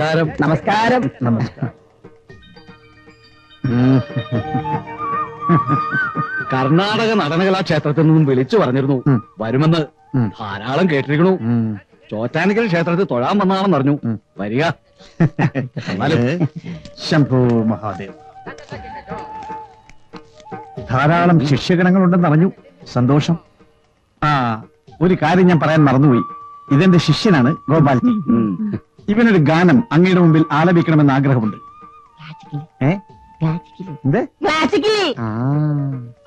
നമസ്കാരം. നമസ്കാരം. നമസ്കാരം. കർണാടക നടനകലാക്ഷേത്രത്തിൽ നിന്നും വിളിച്ചു പറഞ്ഞിരുന്നു വരുമെന്ന്. ധാരാളം കേട്ടിരിക്കണു. ചോറ്റാനിക്കൽ ക്ഷേത്രത്തിൽ തൊഴാൻ വന്നാണെന്ന് അറിഞ്ഞു. വരിക. ശംഭു മഹാദേവ്. ധാരാളം ശിഷ്യഗണങ്ങളുണ്ടെന്ന് അറിഞ്ഞു. സന്തോഷം. ഒരു കാര്യം ഞാൻ പറയാൻ മറന്നുപോയി. ഇതെന്റെ ശിഷ്യനാണ് ഗോപാൽജി. ഇവനൊരു ഗാനം അങ്ങയുടെ മുമ്പിൽ ആലപിക്കണമെന്ന് ആഗ്രഹമുണ്ട്.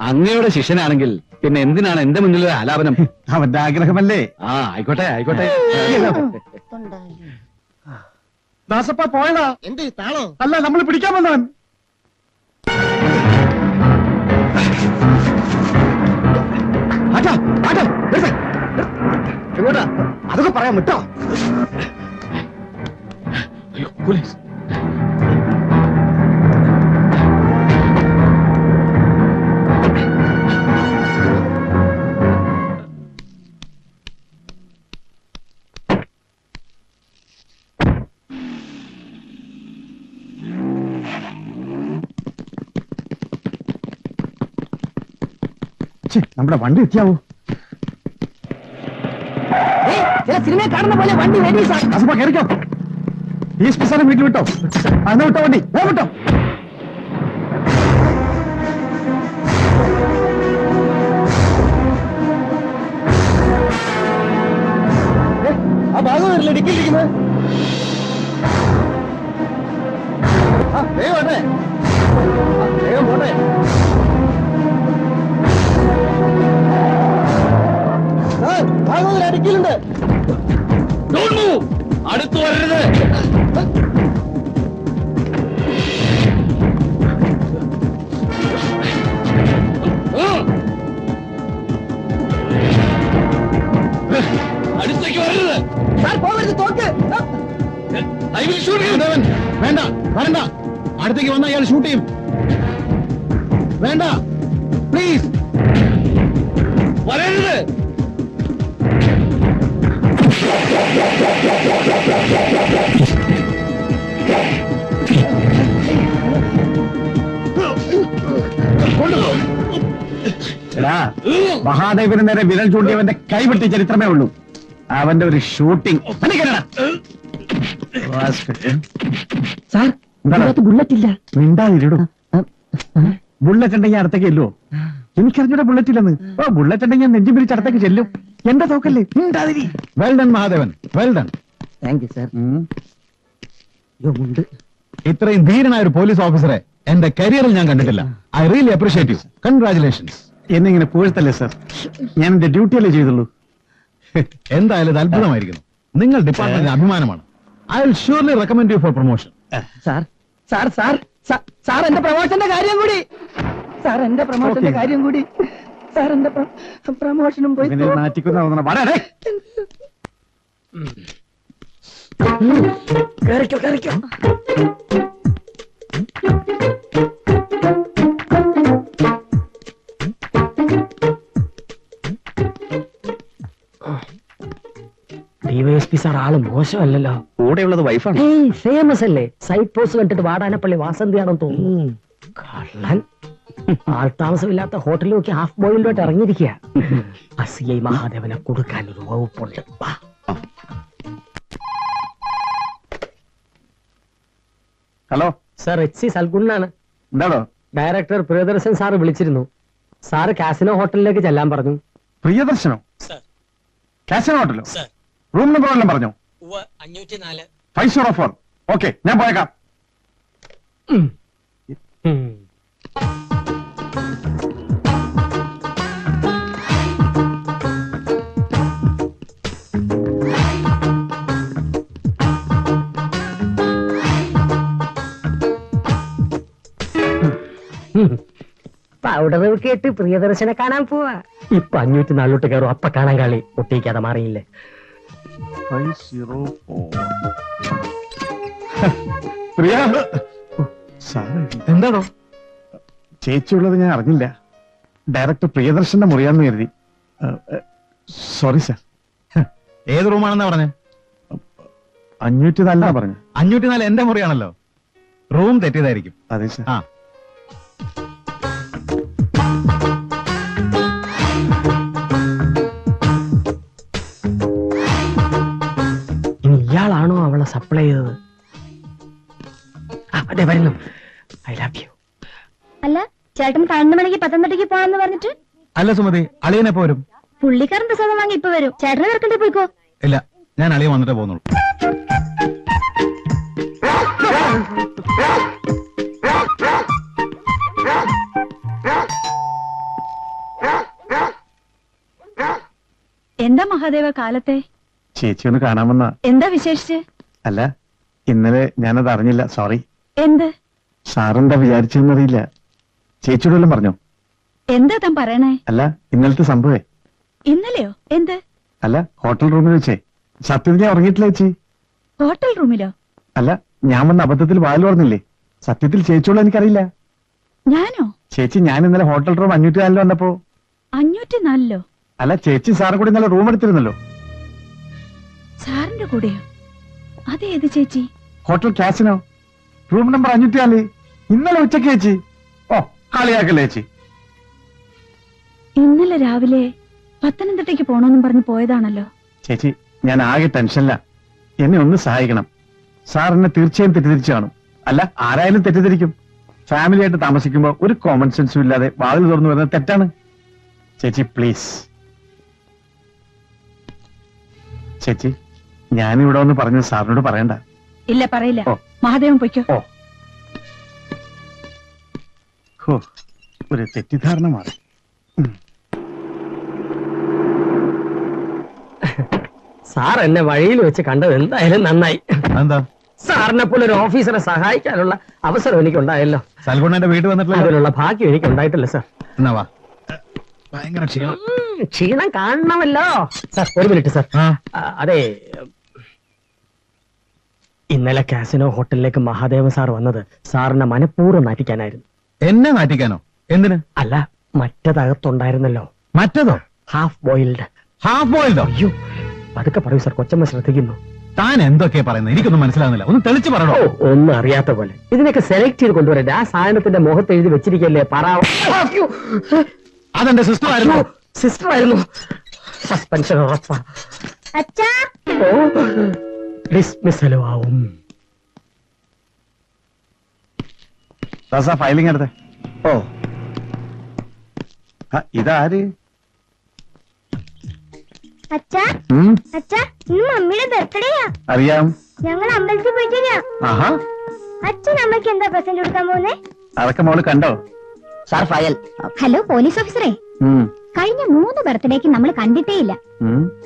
അങ്ങയുടെ ശിഷ്യനാണെങ്കിൽ പിന്നെ എന്തിനാണ് എന്റെ മുന്നിൽ ആലാപനം? അവന്റെ ആഗ്രഹമല്ലേ? ആയിക്കോട്ടെ ആയിക്കോട്ടെ. ദാസപ്പ പോയതാ. എന്ത് താളോ? അല്ല, നമ്മൾ പിടിക്കാൻ വന്നവൻ. എങ്ങോട്ടാ? അതൊക്കെ പറയാൻ വിട്ടോ. പോലീസ്. നമ്മുടെ വണ്ടി എത്തിയാവോ? സിനിമയെ കാണുന്ന പോലെ വണ്ടി വേണ്ടി സാർ. അസപ്പ കയറിക്കോ. ഈ സ്പെസാരം വീട്ടിൽ വിട്ടോ. അന്ന് വിട്ടോ വണ്ടി വിട്ടോ. ആ ഭാഗം വരില്ല ഡിക്കിട്ടിരിക്കുന്നത്. വേഗം പോട്ടെ. വേഗം പോട്ടെ. ഭാഗം അടിക്കലുണ്ട്. അടുത്തു വരരുത്. അടുത്തേക്ക് വരരുത്. സാർ പോകരുത്. തോക്ക്. വേണ്ട വരണ്ട. അടുത്തേക്ക് വന്ന അയാൾ ഷൂട്ട് ചെയ്യും. വേണ്ട പ്ലീസ് വരരുത്. മഹാദേവന് നേരെ വിരൽ ചൂണ്ടിയവന്റെ കൈവിട്ടിയ ചരിത്രമേ ഉള്ളൂ. അവന്റെ ഒരു ഷൂട്ടിംഗ്. സാർ ബുള്ളറ്റ് ഇല്ല. മിണ്ടാതിരിടും. ബുള്ളറ്റ് ഉണ്ടെങ്കിൽ അടുത്തേക്ക് ചെല്ലുവോ? എനിക്കറിഞ്ഞൂടെ ബുള്ളറ്റ് ഇല്ലെന്ന്. ബുള്ളറ്റ് ഉണ്ടെങ്കിൽ ഞാൻ നെഞ്ചു പിരിച്ച് അടുത്തേക്ക് ചെല്ലും. എന്റെ തോക്കല്ലേ? മിണ്ടാതിരി. Well done Mahadevan, well done. Thank you sir. ഇത്രയും ധീരനായ ഒരു പോലീസ് ഓഫീസറെ എന്റെ കരിയറിൽ ഞാൻ കണ്ടിട്ടില്ല. I really appreciate you. Congratulations. എന്നെ ഇങ്ങനെ പുകഴ്ത്തല്ലേ സാർ? ഞാൻ എന്റെ ഡ്യൂട്ടിയല്ലേ ചെയ്തുള്ളൂ. എന്തായാലും ഇത് അത്ഭുതമായിരിക്കുന്നു. നിങ്ങൾ ഡിപ്പാർട്ട്മെന്റിന് അഭിമാനമാണ്. I will surely recommend you for promotion. Sir sir sir sir എന്റെ പ്രമോഷന്റെ കാര്യം കൂടി. സാർ എന്റെ പ്രമോഷന്റെ കാര്യം കൂടി. സാർ എന്റെ പ്രമോഷനും പോയി. കേറിക്കോ കേറിക്കോ. ഡിവൈഎസ്പി സാർ ആള് മോശമല്ലല്ലോ. കൂടെയുള്ളത് വൈഫാണ്. ഫേമസ് അല്ലേ? സൈറ്റ് പോസ്റ്റ് കണ്ടിട്ട് വാടാനപ്പള്ളി വാസന്തിയാണെന്ന് തോന്നുന്നു. കള്ളൻ. ആൾതാമസമില്ലാത്ത ഹോട്ടലിലൊക്കെ ഹാഫ് ബോയിലോട്ട് ഇറങ്ങിയിരിക്കുക. അസിഐ മഹാദേവനെ കൊടുക്കാൻ ഒരു വകുപ്പുണ്ട്. ഹലോ സാർ, HC സൽഗുണാണ്. എന്താണോ? ഡയറക്ടർ പ്രിയദർശൻ സാർ വിളിച്ചിരുന്നു. സാറ് കാസിനോ ഹോട്ടലിലേക്ക് ചെല്ലാൻ പറഞ്ഞു. പ്രിയദർശനോ? കാസിനോ ഹോട്ടലോ? റൂം നമ്പർ എല്ലാം പറഞ്ഞോ? 504. 504. ഓക്കെ, ഞാൻ പോയേക്കാം. പൗഡർ കേട്ട് പ്രിയദർശനെ കാണാൻ പോവാ. ഇപ്പൊ 504 കയറും. അപ്പ കാണാൻ കളി ഒട്ടിക്കാതെ മാറിയില്ലേ. 504. എന്താണോ? ചേച്ചിയുള്ളത് ഞാൻ അറിഞ്ഞില്ല. ഡയറക്ടർ പ്രിയദർശന്റെ മുറിയാന്ന് കരുതി. Sorry sir. ഏത് റൂമാണെന്നാ പറഞ്ഞേ? 504 പറഞ്ഞു. 504 എന്റെ മുറിയാണല്ലോ. റൂം തെറ്റിയതായിരിക്കും. അതെ സാർ. ആ ഇനി ഇയാളാണോ അവളെ സപ്ലൈ ചെയ്തത്? അതെ വരുന്നു. I love you. അല്ല ചേട്ടൻ 12 മണിക്ക് പത്തനംതിട്ടയ്ക്ക് പോകാന്ന് പറഞ്ഞിട്ട് അല്ല സുമതി, അളിയനെ പോരും. പുള്ളിക്കാരൻ പ്രസാദം വാങ്ങി ഇപ്പൊ വരും. ചേട്ടനെ വെറുക്കണ്ടേ പോയിക്കോ. ഇല്ല, ഞാൻ അളിയൻ വന്നിട്ടേ പോകുന്നുള്ളൂ. എന്താ മഹാദേവ കാലത്തെ? ചേച്ചി ഒന്ന് കാണാമെന്ന. എന്താ വിശേഷിച്ച്? അല്ല, ഇന്നലെ ഞാനത് അറിഞ്ഞില്ല, സോറി. എന്ത്? സാറെന്താ വിചാരിച്ചെന്നറിയില്ല. ചേച്ചിയോട് വല്ലതും പറഞ്ഞോ? എന്താ താൻ പറയണേ? അല്ല, ഇന്നലത്തെ സംഭവേ. ഇന്നലെയോ? എന്ത്? അല്ല, ഹോട്ടൽ റൂമിൽ വെച്ചേ. സത്യത്തിൽ ഞാൻ ഉറങ്ങിയിട്ടില്ല ചേച്ചി. ഹോട്ടൽ റൂമിലോ? അല്ല, ഞാൻ വന്ന അബദ്ധത്തിൽ വാല് പറഞ്ഞില്ലേ. സത്യത്തിൽ ചേച്ചിയോട് എനിക്കറിയില്ല. ഞാനോ? ചേച്ചി, ഞാൻ ഇന്നലെ ഹോട്ടൽ റൂം 504 വന്നപ്പോ. 504? അല്ല, ചേച്ചി സാറും കൂടി ഇന്നലെ റൂം എടുത്തിരുന്നല്ലോ. സാറിന്റെ കൂടെയോ? അതേത് ചേച്ചി? Hotel casino, room number 504. ഇന്നലെ ഉച്ചക്ക് ചേച്ചി. ഓ, കളിയാക്കല്ലേ ചേച്ചി. ഇന്നലെ രാവിലെ പത്തനംതിട്ടയ്ക്ക് പോണോന്നും പറഞ്ഞ് പോയതാണല്ലോ. ചേച്ചി, ഞാൻ ആകെ ടെൻഷനില്ല. എന്നെ ഒന്ന് സഹായിക്കണം. സാർ എന്നെ തീർച്ചയായും തെറ്റിദ്ധരിച്ചു കാണും. അല്ല, ആരായാലും തെറ്റിദ്ധരിക്കും. ഫാമിലി ആയിട്ട് താമസിക്കുമ്പോ ഒരു കോമൺ സെൻസും ഇല്ലാതെ വാതിൽ തുറന്നു വരുന്നത് തെറ്റാണ്. ചേച്ചി പ്ലീസ്. ചേച്ചി, ഞാനിവിടെ ഒന്ന് പറഞ്ഞത് സാറിനോട് പറയണ്ട. ഇല്ല, പറയില്ല. ഓ. മഹാദേവൻ പൊയ്ക്കോ. ഓ, ഹോ, ഒരു തെറ്റിദ്ധാരണ മാറി. സാർ എന്നെ വഴിയിൽ വെച്ച് കണ്ടത് എന്തായാലും നന്നായി. എന്താ? സാറിനെ പോലെ ഒരു ഓഫീസറെ സഹായിക്കാനുള്ള അവസരം എനിക്കുണ്ടായല്ലോ. സൽഗുണന്റെ വീട് വന്നിട്ടില്ല. അതിനുള്ള ഭാഗ്യം എനിക്ക് ഉണ്ടായിട്ടില്ല സാർ. എന്നാ വാ. ഭയങ്കര ക്ഷീണം. ക്ഷീണം കാണണമല്ലോ. സാർ ഒരു മിനിറ്റ് സാർ. അതെ, ഇന്നലെ കാസിനോ ഹോട്ടലിലേക്ക് മഹാദേവൻ സാർ വന്നത് സാറിനെ മനഃപൂർവ്വം നാറ്റിക്കാനായിരുന്നു. എന്നെ നാറ്റിക്കാനോ? എന്തിന്? അല്ല, മറ്റതകത്തുണ്ടായിരുന്നല്ലോ. മറ്റതോ? Half boiled. ഹാഫ് ബോയിൽഡോ? അയ്യോ, പതുക്കെ പറയൂ സാർ, കൊച്ചമ്മ ശ്രദ്ധിക്കുന്നു. താൻ എന്തൊക്കെയാ പറയുന്നത്? എനിക്കൊന്നും മനസ്സിലാകുന്നില്ല. ഒന്ന് തെളിച്ച് പറയണോ? ഒന്നും അറിയാത്ത പോലെ. ഇതിനൊക്കെ സെലക്ട് ചെയ്ത് കൊണ്ടുവരണ്ടേ? ആ സാധനത്തിന്റെ മുഖത്ത് എഴുതി വെച്ചിരിക്കല്ലേ പറ. അതെന്റെ സിസ്റ്റർ ആയിരുന്നു. സിസ്റ്റർ ആയിരുന്നു. സസ്പെൻഷൻ ഉറപ്പാ. അച്ഛാ, ഡിസ്മിസലും ആവും. ഫയലിംഗ് എടുത്തേ. ഓ, ഇതാര്? അച്ഛാ, അച്ഛാ, ഇന്ന് മമ്മിയുടെ ബർത്ത്ഡേയാ. അറിയാം. ഞങ്ങൾ അമ്പലത്തിൽ പോയിട്ട് വരാം. ആഹാ, അച്ഛൻ അമ്മയ്ക്ക് എന്താ പ്രസന്റ് കൊടുക്കാൻ പോകുന്നേ? അതൊക്കെ മോള് കണ്ടോ? Sir file. ഹലോ പോലീസ് ഓഫീസറെ, കഴിഞ്ഞ 3 ബർത്ത്ഡേക്ക് നമ്മൾ കണ്ടിട്ടേ ഇല്ല.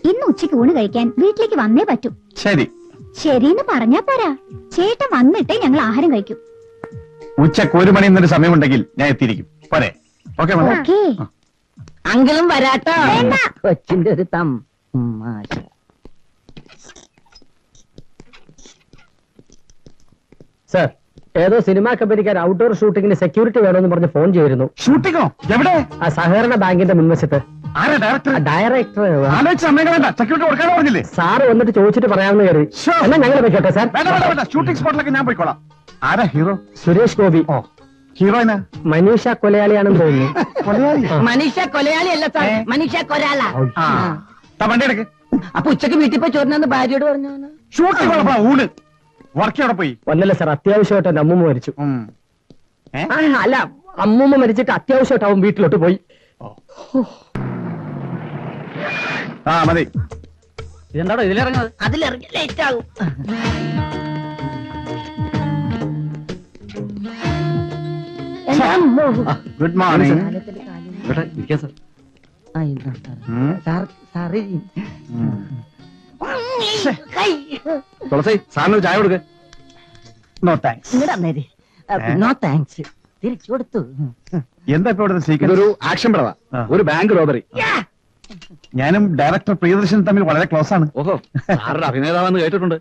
ഇന്ന് ഉച്ചയ്ക്ക് ഊണ് കഴിക്കാൻ വീട്ടിലേക്ക് വന്നേ പറ്റൂ. ശരി. ശരിന്ന് പറഞ്ഞാ പോരാ, ചേട്ടൻ വന്നിട്ടേ ഞങ്ങൾ ആഹാരം കഴിക്കും. ഉച്ചക്ക് 1 മണി എന്നൊരു സമയമുണ്ടെങ്കിൽ ഞാൻ എത്തിയിരിക്കും. പോരെ? ഓക്കെ. ഓക്കേ. അങ്കിളും വരാട്ടോ. വേണ്ട. കൊച്ചിന്റെ ഒരു തം. സാർ, ഏതോ സിനിമാ കമ്പനിക്കാർ ഔട്ട്ഡോർ ഷൂട്ടിങ്ങിന് സെക്യൂരിറ്റി വേണമെന്ന് പറഞ്ഞ് ഫോൺ ചെയ്തിരുന്നു. ഷൂട്ടിങ്ങോ? എവിടെ? ആ സഹകരണ ബാങ്കിന്റെ മുൻവശത്ത്. ആരാ ഡയറക്ടർ? ഡയറക്ടർ ആലോചിച്ച് സമയം വേണ്ട. സെക്യൂരിറ്റി കൊടുക്കാനോ പറഞ്ഞില്ലേ? സാറ് വന്നിട്ട് ചോദിച്ചിട്ട് പറയാമെന്ന് കരുതി. എന്നാ ഞങ്ങൾ വെച്ചോട്ടെ സാർ. വേണ്ട. ഷൂട്ടിംഗ് സ്പോട്ടിലൊക്കെ ഞാൻ പോയിക്കോളാം. ആരാ ഹീറോ? സുരേഷ് ഗോപി. ഹീറോയിനാ? മനീഷ കൊലയാളിയാണെന്ന് തോന്നുന്നു. മനീഷ കൊലയാളി അല്ല സാർ, മനീഷ കൊരാള. വണ്ടി എടുക്ക്. അപ്പൊ ഉച്ചക്ക് വീട്ടിൽ പോയി ചോറിനാന്ന് ഭാര്യയോട് പറഞ്ഞു. ഷൂട്ടിംഗ് കുഴപ്പമില്ല. ഊണ് വർക്ക് അവിടെ പോയി. ഒന്നല്ല സാർ, അത്യാവശ്യമായിട്ട് എന്റെ അമ്മൂമ്മ മരിച്ചു. അല്ല, അമ്മൂമ്മ മരിച്ചിട്ട് അത്യാവശ്യമായിട്ട് അവൻ വീട്ടിലോട്ട് പോയി. മതി. ഇതെന്താണോ ഇതിലിറങ്ങുന്നത്? അതിലിറങ്ങി ലേറ്റ് ആകും. Good morning. തുളസി, സാറിന് ചായ കൊടുക്ക്. No thanks. No thanks. തിരിച്ചു കൊടുത്തു. എന്താ ഇപ്പൊ ഇവിടുത്തെ സീക്രട്ട്? ഇതൊരു ആക്ഷൻ പടവാ. ഒരു ബാങ്ക് റോബറി. ഞാനും ഡയറക്ടർ പ്രിയദർശൻ തമ്മിൽ വളരെ ക്ലോസ് ആണ്. ഓഹോ, സാറുടെ അഭിനേതാവെന്ന് കേട്ടിട്ടുണ്ട്.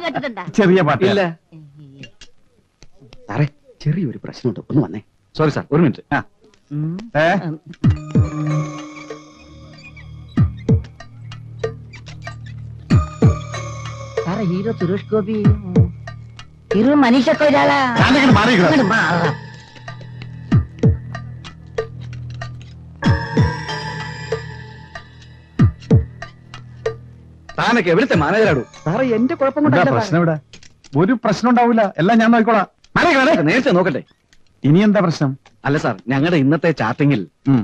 കേട്ടിട്ടുണ്ടാ? ചെറിയ പാട്ട്. ഇല്ല സാറേ, ചെറിയൊരു പ്രശ്നമുണ്ട്, ഒന്ന് വന്നേ. സോറി സാർ, ഒരു മിനിറ്റ്. സാർ സാറേ ഹീറോ സുരേഷ് ഗോപി, ഹീറോ മനീഷ കൊയ്രാല. ഞാനിങ്ങനെ മാറിയിരിക്കണം. അങ്ങട് മാറാം. താനൊക്കെ എവിടുത്തെ മാനേജരാടൂ? സാറേ എന്റെ കുഴപ്പം എന്താ കൊണ്ടല്ല പ്രശ്നം ഇവിടെ? ഒരു പ്രശ്നം ഉണ്ടാവില്ല, എല്ലാം ഞാൻ നോക്കിക്കോളാം. നേരത്തെ നോക്കട്ടെ. ഇനി എന്താ പ്രശ്നം? അല്ല സാർ, ഞങ്ങളുടെ ഇന്നത്തെ ചാറ്റിങ്ങിൽ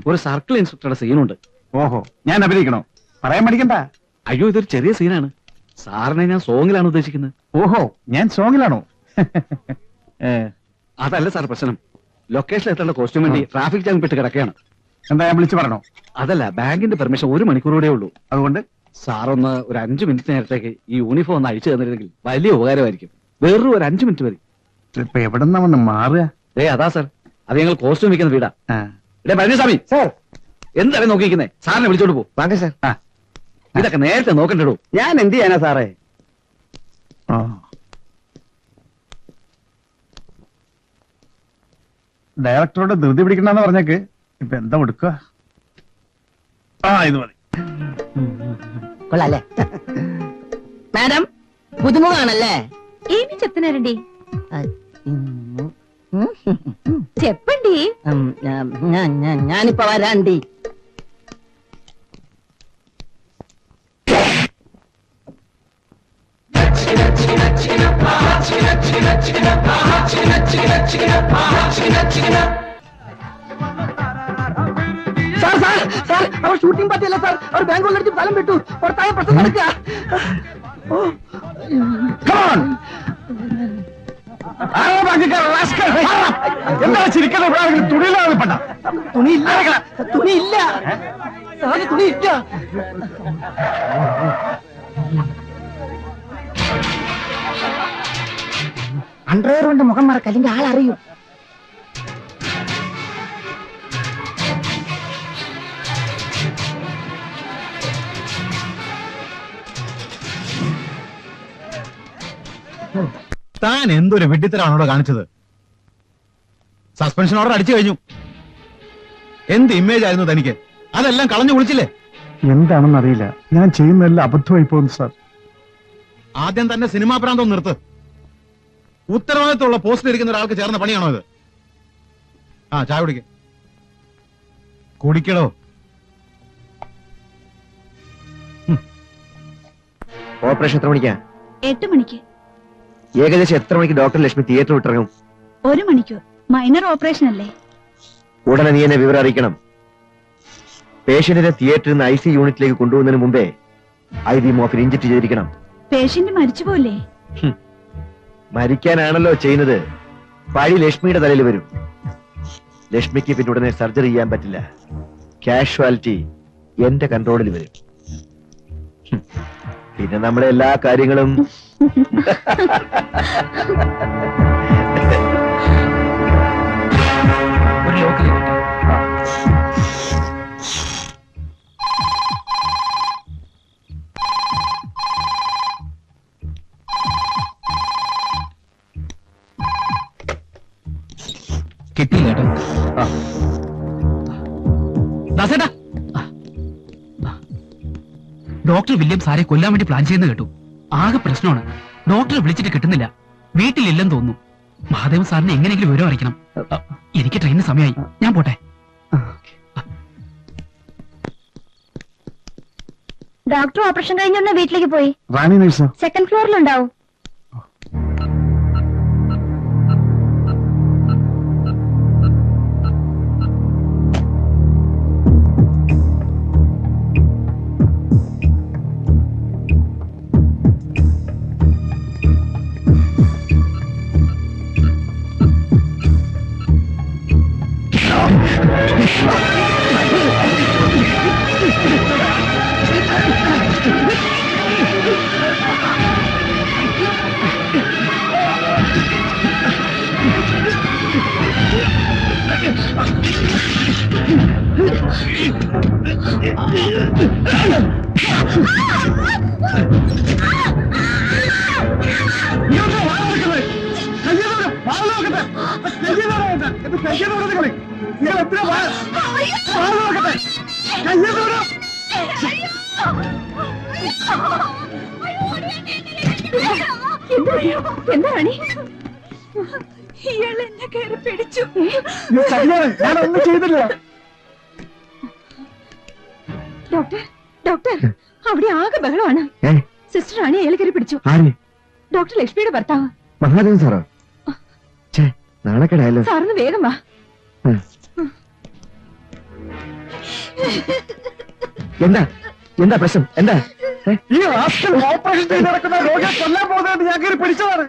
ഒരു സർക്കിൾ ഇൻസ്പെക്ടറുടെ സീനുണ്ട്. ഓഹോ, ഞാൻ അഭിനയിക്കണോ? പറയാൻ പഠിക്കണ്ട. അയ്യോ, ഇതൊരു ചെറിയ സീനാണ്. സാറിനെ ഞാൻ സോങ്ങിലാണ് ഉദ്ദേശിക്കുന്നത്. ഓഹോ, ഞാൻ സോങ്ങിലാണോ? അതല്ല സാർ പ്രശ്നം. ലൊക്കേഷനിൽ എത്തേണ്ട കോസ്റ്റ്യൂം വേണ്ടി ട്രാഫിക് ജാം പെട്ട് കിടക്കുകയാണ്. എന്താ, ഞാൻ വിളിച്ചു പറഞ്ഞോ? അതല്ല, ബാങ്കിന്റെ പെർമിഷൻ 1 മണിക്കൂറൂടെ ഉള്ളൂ. അതുകൊണ്ട് സാറൊന്ന് ഒരു 5 മിനിറ്റ് നേരത്തേക്ക് ഈ യൂണിഫോം ഒന്ന് അഴിച്ചു തന്നിരുന്നെങ്കിൽ വലിയ ഉപകാരമായിരിക്കും. വേറൊരു 5 മിനിറ്റ് മതി. ഇപ്പൊ എവിടെന്നാ വന്ന് മാറുക? അതാ സാർ, അത് ഞങ്ങൾ കോസ്റ്റ്യൂം വെക്കുന്ന വീടാ. പഴനിസ്വാമി സാർ. എന്താണ് നോക്കിക്കുന്നേ? സാറിനെ വിളിച്ചോണ്ട് പോ. വാങ്ങ സാർ. ഇതൊക്കെ നേരത്തെ നോക്കണ്ടോ? ഞാൻ എന്ത് ചെയ്യാനാ സാറേ? ഡയറക്ടറോട് ധൃതി പിടിക്കണമെന്ന് പറഞ്ഞേക്ക്. ഇപ്പൊ എന്താ കൊടുക്കുക? ഇത് മതി. കൊള്ളാല്ലേ മാഡം? പുതുമുഖാണല്ലേ? ఏమి చెప్తున్నారండి? చెప్పండి. ഞാനിപ്പോ വരാണ്ടി. സാർ സാർ സാർ, അവർ ഷൂട്ടിംഗ് പറ്റില്ല സാർ. അവർ ബാംഗ്ലൂരിലേക്ക് സ്ഥലം വിട്ടു. പുറത്തായ പ്രശ്നം നടക്കുക. എന്താ ചിരിക്കുന്നത്? തുണിയില്ലാതെ പെട്ട തുണിയില്ല, തുണിയില്ല സാറിന്, തുണിയില്ല. അണ്ടർവെയർ കൊണ്ട് മുഖം മറക്ക, അല്ലെങ്കിൽ ആളറിയൂ. താൻ എന്തൊരു വെട്ടിത്തരാണോ കാണിച്ചത്? സസ്പെൻഷൻ ഓർഡർ അടിച്ചു കഴിഞ്ഞു. എന്ത് ഇമേജ് ആയിരുന്നു തനിക്ക്? അതെല്ലാം കളഞ്ഞു കുളിച്ചില്ലേ? എന്താണെന്ന് അറിയില്ല, ഞാൻ ചെയ്യുന്നതെല്ലാം അബദ്ധമായി പോകുന്നു സാർ. ആദ്യം തന്നെ സിനിമാ പ്രാന്തം നിർത്ത്. ഉത്തരവാദിത്തമുള്ള പോസ്റ്റിൽ ഇരിക്കുന്ന ഒരാൾക്ക് ചേർന്ന പണിയാണോ ഇത്? ചായ കുടിക്കടോ. ഓപ്പറേഷൻ എത്ര മണിക്കാ? 8 മണിക്ക്. ഏകദേശം എത്ര മണിക്ക് ഡോക്ടർ ലക്ഷ്മി തിയേറ്റർ വിട്ടിറങ്ങും? 1 മണിക്കൂർ. മൈനർ ഓപ്പറേഷൻ അല്ലേ? ഉടനെ നീ എന്നെ വിവരം അറിയിക്കണം. പേഷ്യന്റിനെ തിയേറ്ററിൽ നിന്ന് IC യൂണിറ്റിലേക്ക് കൊണ്ടുപോകുന്നതിന് മുമ്പേ IV മോർഫിൻ ഇഞ്ചക്ട് ചെയ്തിരിക്കണം. പേഷ്യന്റ് മരിച്ചുപോലെ? മരിക്കാനാണല്ലോ ചെയ്യുന്നത്. പഴി ലക്ഷ്മിയുടെ തലയിൽ വരും. ലക്ഷ്മിക്ക് പിന്നെ ഉടനെ സർജറി ചെയ്യാൻ പറ്റില്ല. കാഷ്വാലിറ്റി എന്റെ കൺട്രോളിൽ വരും. പിന്നെ നമ്മുടെ എല്ലാ കാര്യങ്ങളും ഒരു ലോക്കൽ കിട്ടിയില്ല കേട്ടോ. ദാസേട്ടാ, ഡോക്ടർ വില്യം സാരെ കൊല്ലാൻ വേണ്ടി പ്ലാൻ ചെയ്യുന്നത് കേട്ടു. ആകെ പ്രശ്നമാണ്. ഡോക്ടറെ വിളിച്ചിട്ട് കിട്ടുന്നില്ല. വീട്ടിലില്ലെന്ന് തോന്നുന്നു. മഹാദേവൻ സാറിനെ എങ്ങനെയെങ്കിലും വിവരം അറിയിക്കണം. എനിക്ക് ട്രെയിനിന് സമയമായി. ഞാൻ പോട്ടെ. ഡോക്ടർ ഓപ്പറേഷൻ കഴിഞ്ഞ വീട്ടിലേക്ക് പോയി. റാണി നഴ്സോ? 2nd ഫ്ലോറിലുണ്ടാവും. അയ്യോ എന്താ റാണി? ഇയാൾ എന്നെ കയറി പിടിച്ചു. ഞാനൊന്നും ചെയ്തില്ല. ഡോക്ടർ ഡോക്ടർ അവിടെ ആകെ ബഹളമാണ്. സിസ്റ്റർ റാണി അയാൾ കയറി പിടിച്ചു. ഡോക്ടർ ലക്ഷ്മിയുടെ ഭർത്താവ്. മഹാദേവൻ സാറോ? നാണക്കേടായല്ലോ. സാറിന് വേഗം വാ. എന്താ എന്താ പ്രശ്നം? എന്താ ഈ ഓപ്പറേഷൻ ചെയ്ത് നടക്കുന്ന രോഗിയെ കൊല്ലാൻ പോകുന്നത് ഞാൻ കയറി പിടിച്ചതാണ്.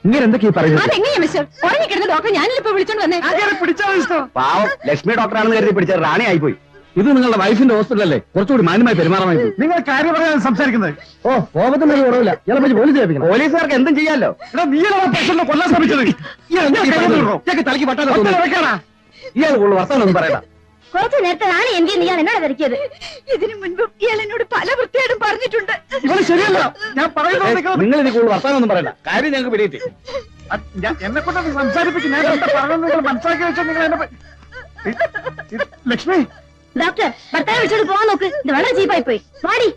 ഇങ്ങനെ എന്തൊക്കെയാ പറയുന്നത്? അതെങ്ങനെയാ മിസ്റ്റർ? ഉറങ്ങിക്കിടന്ന ഡോക്ടർ ഞാനിപ്പോ വിളിച്ചോണ്ട് വന്നേ. പിടിച്ചാൽ ഇഷ്ടം. പാവം ലക്ഷ്മി ഡോക്ടറാണെന്ന് കരുതി പിടിച്ച റാണി ആയിപ്പോയി. ഇത് നിങ്ങളുടെ വൈഫിന്റെ ഹോസ്പിറ്റലല്ലേ, കുറച്ചുകൂടി മാന്യമായി പെരുമാറാമായി. നിങ്ങൾ കാര്യം പറയാൻ സംസാരിക്കുന്നത്. ഓ, കോപത്തിന് കുറവില്ല. ഇയാളെ പറ്റി പോലീസ് ഏൽപ്പിക്കണം. പോലീസുകാർക്ക് എന്തും ചെയ്യാലോ. നീയാണ് പേഷ്യന്റിനെ കൊല്ലാൻ ശ്രമിച്ചത്. തലക്ക് പറ്റാതെ ഇയാൾ കൂടുതൽ വർത്തമാനമൊന്നും പറയണ്ട. കുറച്ചു നേരത്തെ റാണി എന്തിയെന്ന് ഇയാൾ എന്നോട് തിരക്കിയത്. ഇതിനു മുൻപ് ഇയാൾ എന്നോട് പല വൃത്തിയായിട്ടും പറഞ്ഞിട്ടുണ്ട്. ഇവള് ശരിയല്ല. ഞാൻ പറയുന്നത് നിങ്ങൾ ഇനി കൂടുതൽ വർത്തമാനമൊന്നും പറയണ്ട. കാര്യം ഞങ്ങൾക്ക് പിടികിട്ടി. എന്നെ കൊണ്ട് സംസാരിപ്പിക്കും. ഞാൻ എന്താ പറയുന്നത് നിങ്ങൾ മനസ്സിലാക്കി വെച്ചാൽ നിങ്ങൾ എന്നെ ലക്ഷ്മി ഡോക്ടർ ഭർത്താവ് വിളിച്ചോട് പോകാൻ നോക്ക്. ഇത് വളരെ ചീപ്പായി പോയി. വാടി.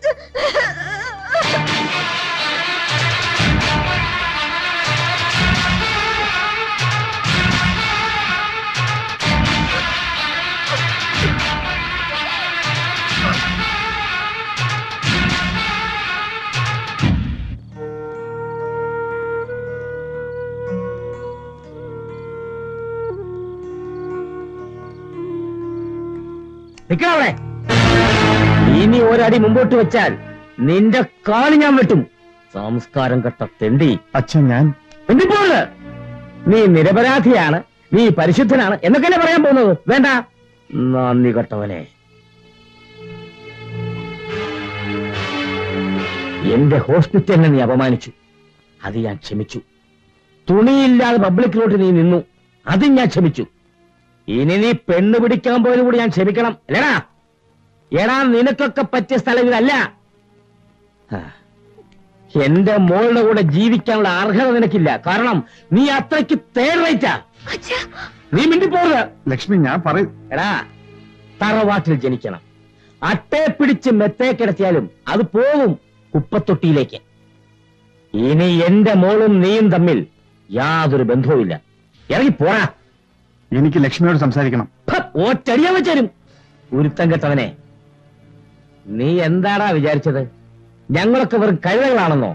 നിക്കവിടെ. ഇനി ഒരടി മുമ്പോട്ട് വെച്ചാൽ നിന്റെ കാല് ഞാൻ വെട്ടും. സംസ്കാരം കെട്ട തെണ്ടി. അച്ഛൻ ഞാൻ എന്തിപ്പോഴുത്? നീ നിരപരാധിയാണ്, നീ പരിശുദ്ധനാണ് എന്നൊക്കെയല്ലേ പറയാൻ പോകുന്നത്? വേണ്ട, നന്ദി കെട്ടവനെ. എന്റെ ഹോസ്പിറ്റലിനെ നീ അപമാനിച്ചു, അത് ഞാൻ ക്ഷമിച്ചു. തുണിയില്ലാതെ പബ്ലിക്കിലോട്ട് നീ നിന്നു, അതും ഞാൻ ക്ഷമിച്ചു. ഇനി നീ പെണ്ണ് പിടിക്കാൻ പോയത് കൂടി ഞാൻ ക്ഷമിക്കണം. അല്ലേടാ? എടാ, നിനക്കൊക്കെ പറ്റിയ സ്ഥലം ഇതല്ല. എന്റെ മോളുടെ കൂടെ ജീവിക്കാനുള്ള അർഹത നിനക്കില്ല. കാരണം നീ അത്രയ്ക്ക് തേർഡ് റേറ്റാ. നീ മിണ്ടിപ്പോറുക. ലക്ഷ്മി ഞാൻ പറയും. എടാ, തറവാട്ടിൽ ജനിക്കണം. അട്ടയെ പിടിച്ച് മെത്തേ കിടത്തിയാലും അത് പോകും കുപ്പത്തൊട്ടിയിലേക്ക്. ഇനി എന്റെ മോളും നീയും തമ്മിൽ യാതൊരു ബന്ധവുമില്ല. ഇറങ്ങി പോടാ. എനിക്ക് ലക്ഷ്മിയോട് സംസാരിക്കണം. ഒറ്റടിയാൻ വെച്ചേരും. ഉരുത്തം കെട്ടവനെ, നീ എന്താടാ വിചാരിച്ചത്? ഞങ്ങളൊക്കെ വെറും കഴുതകളാണെന്നോ?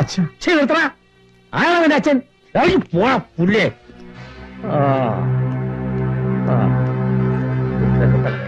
അച്ഛൻ നിർത്തണ. ആരാണ് നിന്റെ അച്ഛൻ? ഇറങ്ങി പോടാ പുല്ലേ. ഉരുത്തം കെട്ടവനെ.